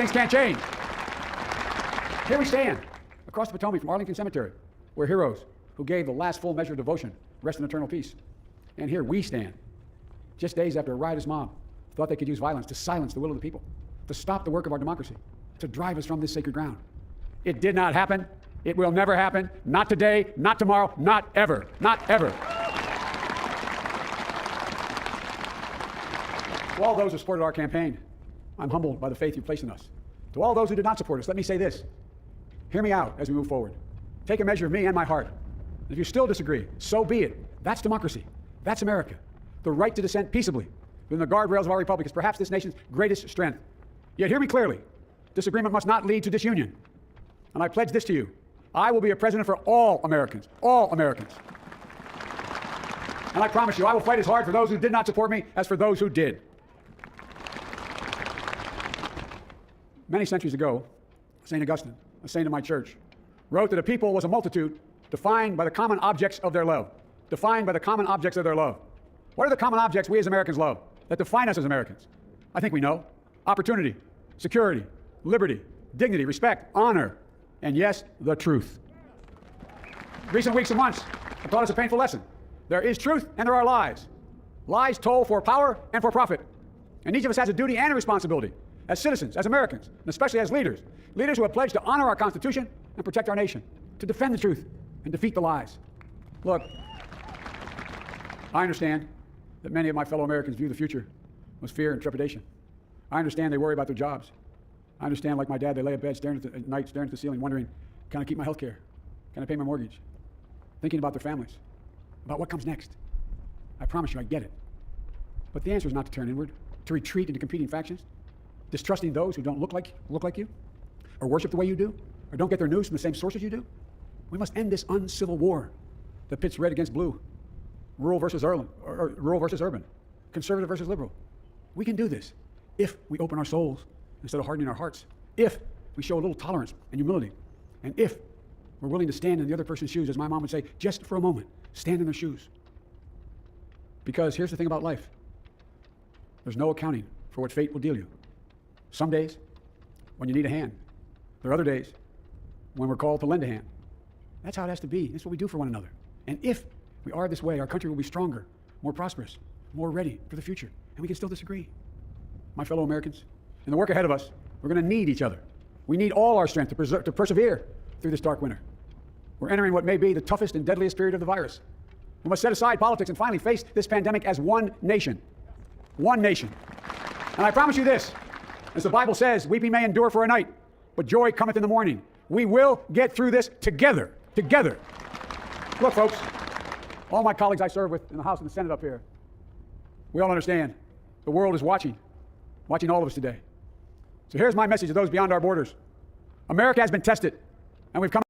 Things can't change. Here we stand, across the Potomac from Arlington Cemetery, where heroes who gave the last full measure of devotion rest in eternal peace. And here we stand, just days after a riotous mob thought they could use violence to silence the will of the people, to stop the work of our democracy, to drive us from this sacred ground. It did not happen. It will never happen. Not today, not tomorrow, not ever. Not ever. To all those who supported our campaign, I'm humbled by the faith you placed in us. To all those who did not support us, let me say this. Hear me out as we move forward. Take a measure of me and my heart. If you still disagree, so be it. That's democracy. That's America. The right to dissent peaceably within the guardrails of our republic is perhaps this nation's greatest strength. Yet hear me clearly. Disagreement must not lead to disunion. And I pledge this to you. I will be a president for all Americans. All Americans. And I promise you, I will fight as hard for those who did not support me as for those who did. Many centuries ago, St. Augustine, a saint of my church, wrote that a people was a multitude defined by the common objects of their love. Defined by the common objects of their love. What are the common objects we as Americans love that define us as Americans? I think we know. Opportunity, security, liberty, dignity, respect, honor, and yes, the truth. Recent weeks and months have taught us a painful lesson. There is truth and there are lies. Lies told for power and for profit. And each of us has a duty and a responsibility as citizens, as Americans, and especially as leaders. Leaders who have pledged to honor our Constitution and protect our nation, to defend the truth and defeat the lies. Look, I understand that many of my fellow Americans view the future with fear and trepidation. I understand they worry about their jobs. I understand, like my dad, they lay in bed at night staring at the ceiling, wondering, can I keep my health care? Can I pay my mortgage? Thinking about their families, about what comes next. I promise you, I get it. But the answer is not to turn inward, to retreat into competing factions, distrusting those who don't look like you, or worship the way you do, or don't get their news from the same sources you do. We must end this uncivil war that pits red against blue, rural versus urban, conservative versus liberal. We can do this if we open our souls instead of hardening our hearts, if we show a little tolerance and humility, and if we're willing to stand in the other person's shoes, as my mom would say, just for a moment, stand in their shoes. Because here's the thing about life. There's no accounting for what fate will deal you. Some days, when you need a hand. There are other days when we're called to lend a hand. That's how it has to be. That's what we do for one another. And if we are this way, our country will be stronger, more prosperous, more ready for the future. And we can still disagree. My fellow Americans, in the work ahead of us, we're going to need each other. We need all our strength to persevere through this dark winter. We're entering what may be the toughest and deadliest period of the virus. We must set aside politics and finally face this pandemic as one nation. One nation. And I promise you this, as the Bible says, weeping may endure for a night, but joy cometh in the morning. We will get through this together. Together. Look, folks, all my colleagues I serve with in the House and the Senate up here, we all understand the world is watching all of us today. So here's my message to those beyond our borders. America has been tested, and we've come